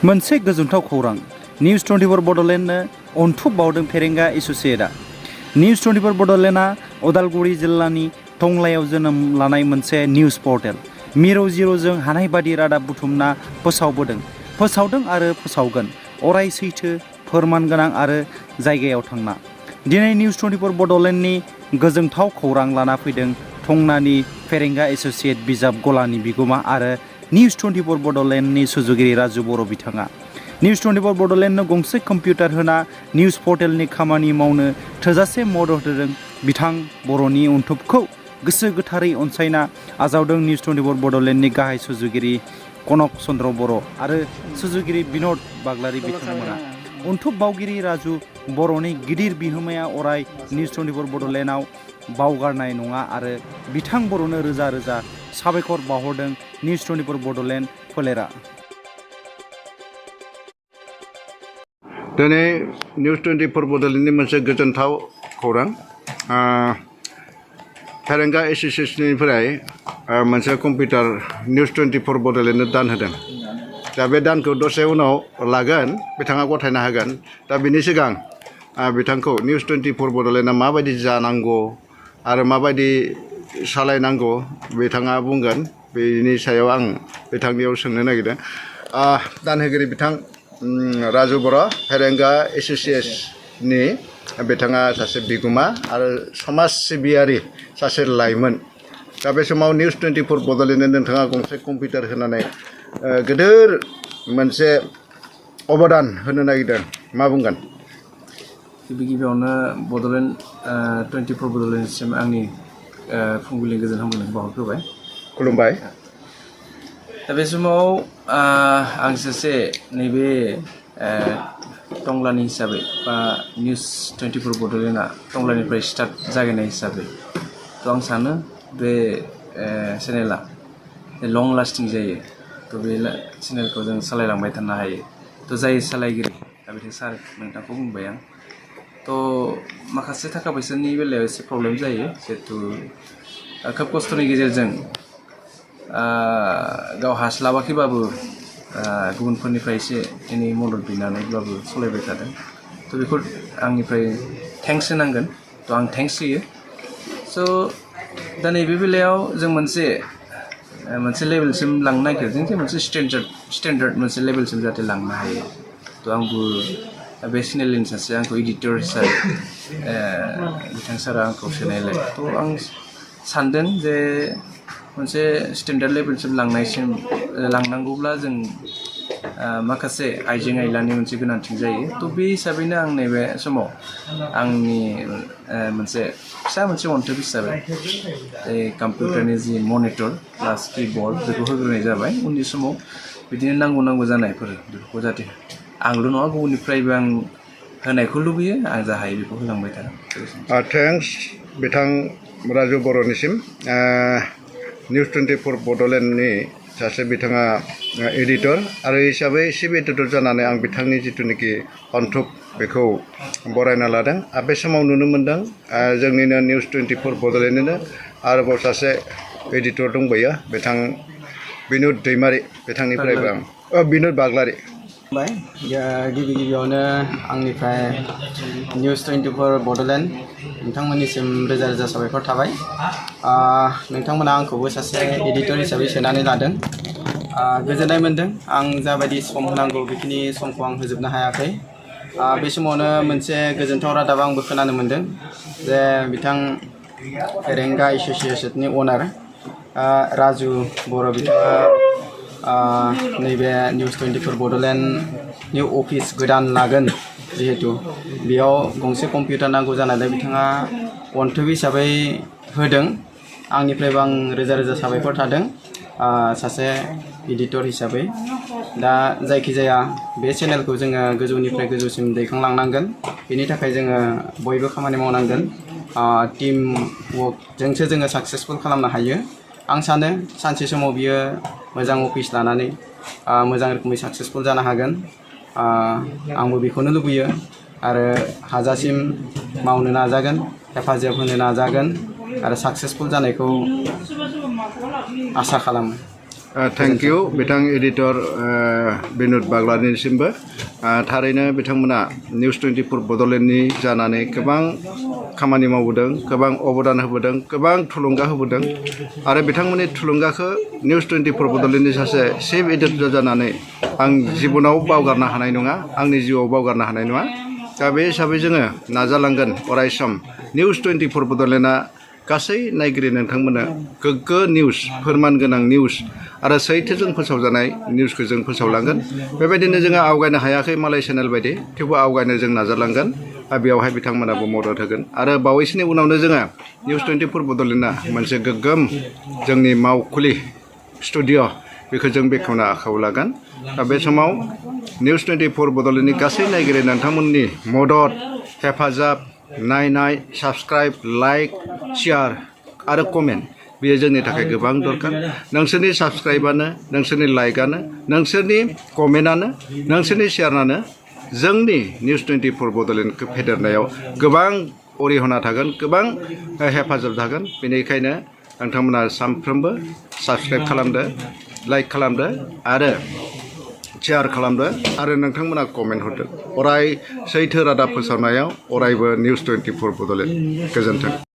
मोनसे गोजोनथाव खौरां निउज 24 बड'लेण्डनो अनथुब बावदों फेरेंगा एस'सिएटआ। निउज 24 बड'लेण्डआ उदालगुरि जिल्लानि टंलायाव जोनोम लानाय मोनसे निउज पर्टेल। मिरौ जिरौजों हानाय बादि रादाब बुथुमना फोसावदों आरो फोसावगोन अराय सैथो फोरमान गोनां आरो जायगायाव थांना। दिनै निउज 24 बड'लेण्डनि गोजोनथाव खौरां लाना फैदों टंलानि फेरेंगा एस'सिएट बिजाब गलानि बिगोमा आरो निउज 24 बड'लेण्डनि सुजुगिरि राजु बर' बिथाङा। निउज 24 बड'लेण्डनो गंसे कम्पिउटार होना निउज पर्टेलनि खामानि मावनो थोजासे मदद होदों। बिथां बर'नि अनथोबखौ गोसो गोथारै अनसायना आजावदों निउज 24 बड'लेण्डनि गाहाय सुजुगिरि कनक चन्द्र बर' आरो सुजुगिरि बिन'द बाग्लारि बिथांमोना। अनथोब बावगिरि राजु बर'नि गिदिर बिहोमाया अराय निउज 24 बड'लेण्डआव बावगारनाय नङा आरो बिथां बर'नो रोजा रोजा साबायखर बावहरदों निउज 24 बड'लेण्ड फोलेरा। दिनै निउज 24 बड'लेण्डनि मोनसे गोजोनथाव खौरां। फेरेंगा एस'सिएशननिफ्राय मोनसे कम्पिउटार निउज 24 बड'लेण्डनो दान होदों। दा बे दानखौ दसे उनाव लागोन, बिथाङा गथायना होगोन। दा बिनि सिगां बिथांखौ निउज 24 बड'लेण्डआ माबायदि जानांगौ आरो माबायदि सालायनांगौ बिथाङा बुंगोन। बेनि सायाव आं बिथांनियाव सोंनो नागिरदों। दान होगिरि बिथां राजु बर' फेरेंगा एस'सिएशननि बिथाङा सासे बिगोमा आरो समाज सिबियारि सासे लाइमोन। दा बे समाव निउज 24 बड'लेण्डनो नोंथाङा गंसे कम्पिउटार होनानै गेदेर मोनसे अबदान होनो नागिरदों, मा बुंगोन? गिबियावनो बड'लेण्ड 24 बड'लेण्डसिम आंनि फुंबिलिनि गोजोन हामलायनायखौ बावहरग्रोबाय। खुलुमबाय। दा बे समाव आं सासे नैबे टंलानि हिसाबै बा निउज 24 बड'लेण्डआ टंलानिफ्राय स्टार्ट जागायनाय हिसाबै आं सानो बे चेनेला लं लास्टिं जायो। बे चेनेलखौ जों सालायलांबाय थानो हायो। जाय सालायगिरि दा बिथिं सार नोंथांखौ बुंबाय आं। माखासे थाखा फैसानि बेलायाव एसे प्रब्लेम जायो, जिहेथु खोब खस्थ'नि गेजेरजों गाव हास्लाबाखैबाबो गुबुनफोरनिफ्राय एसे एनै मदद बिनानैब्लाबो सालायबाय थादों। बेखौ आंनिफ्राय थेंक्स होनांगोन। आं थेंक्स होयो। दा नैबे बेलायाव जों मोनसे लेभेलसिम लांनो नागिरदों जे मोनसे स्टेन्डार्ड मोनसे लेभेलसिम जाहाथे लांनो हायो। आंबो बे चेनेलनि सासे आंखौ इडिटर हिसाबै बिथां सारा आंखौ सोनायलाय आं सानदों जे मोनसे स्टेन्डार्ड लेभेलसिम लांनांगौब्ला जों माखासे आइजें आइलानि मोनसे गोनांथि जायो। बे हिसाबैनो आं नैबे समाव आंनि मोनसे अनथोब हिसाबै कम्पिउटारनि जि मनिटर प्लास किबर्ड बेखौ होग्रोनाय जाबाय। उननि समाव बिदिनो नांगौ जानायफोर बेफोरखौ जाहाथे आंल' नङा गुबुननिफ्रायबो आं होनायखौ लुबैयो। आं जा हायो बेखौ होलांबाय थागोन। थेंक्स बिथां राजु बर'निसिम। निउज 24 बड'लेण्डनि सासे बिथाङा एडिटर आरो हिसाबै चिफ एडिटर जानानै आं बिथांनि जिथुनाखि अनथोब बेखौ बरायना लादों। बे समाव नुनो मोन्दों जोंनिनो निउज 24 बड'लेण्डनिनो आरोबाव सासे एडिटर दंबायो, बिथां बिन'द दैमारि। बिथांनिफ्रायबो आं बिन'द बाग्लारि। गिबियावनो आंनिफ्राय निउज 24 बड'लेण्ड नोंथांमोननिसिम रोजा रोजा साबायखर थाबाय। नोंथांमोना आंखौबो सासे एडिटर हिसाबै सोनानै लादों। गोजोननाय मोन्दों। आं जाबायदि सम होनांगौ बेखिनि समखौ आं होजोबनो हायाखै। बे समावनो मोनसे गोजोनथाव रादाब आंबो खोनानो मोन्दों जे बिथां फेरेंगा एस'सिएशननि अनार राजु बर' बिथाङा नैबे निउज 24 बड'लेण्डनि अफिस गोदान लागोन। जिहेतु बेयाव गंसे कम्पिउटार नांगौ जानायलाय बिथाङा अनथोब हिसाबै होदों। आंनिफ्रायबो आं रोजा रोजा साबायखर थादों सासे एडिटर हिसाबै। दा जायखिजाया बे चेनेलखौ जोङो गोजौनिफ्राय गोजौसिम दैखांलांनांगोन। बेनि थाखाय जोङो बयबो खामानि मावनांगोन। टिम वर्कजोंसो जोङो साक्सेसफुल खालामनो हायो। आं सानो सानसे समाव बियो मोजां अफिस लानानै मोजां रोखोमै साक्सेसफुल जानो हागोन। आंबो बेखौनो लुबैयो आरो हाजासिम मावनो नाजागोन, हेफाजाब होनो नाजागोन आरो साक्सेसफुल जानायखौ आसा खालामो। थैंक यू बिथां एडिटर बिनुद बाग्लानिसिमबो थारैनो बिथांमोना निउस 24 बड'लेण्डनि जानानै गोबां खामानि मावबोदों गोबां अबदान होबोदों गोबां थुलुंगा होबोदों आरो बिथांमोननि थुलुंगाखौ निउस 24 बड'लेण्डनि सासे चिफ एडिटर जानानै आं जिबनाव बावगारनो हानाय नङा आंनि जिउआव बावगारनो हानाय नङा दा बे हिसाबै जोङो नाजालांगोन अरायसम निउस 24 बड'लेण्डआ गासै नायगिरि नोंथांमोननो गोग्गो निउस फोरमान गोनां निउस आरो सैथोजों फोसावजानाय निउसखौ जों फोसावलांगोन बेबायदिनो जोङो आवगायनो हायाखै मालाय चेनेल बायदि थेवबो आवगायनो जों नाजालांगोन बेयावहाय बिथांमोनाबो मदद होगोन आरो बावैसोनि उनावनो जोङो निउस 24 बड'लेण्डआ मोनसे गोग्गोम जोंनि मावखुलि स्टुडिअ बेखौ जों बेखेवना आखायाव लागोन दा बे समाव निउस 24 बड'लेण्डनि गासै नायगिरि नोंथांमोननि मदद हेफाजाब नायनाय साबस्क्राइब लाइक शेयार आरो कमेन्ट बेयो जोंनि थाखाय गोबां दरकार नोंसोरनि साबस्क्राइबानो नोंसोरनि लाइकआनो नोंसोरनि कमेन्टआनो नोंसोरनि शेयारानो जोंनि निउस 24 बड'लेण्डखौ फेदेरनायाव गोबां अरिहना थागोन गोबां हेफाजाब थागोन बेनिखायनो नोंथांमोना सानफ्रोमबो साबस्क्राइब खालामदो लाइक खालामदो आरो शेयार खालामदो आरो नोंथांमोना कमेन्ट हरदो अराय सैथो रादाब फोसावनायाव अरायबो निउस 24 बड'लेण्ड गोजोन्थों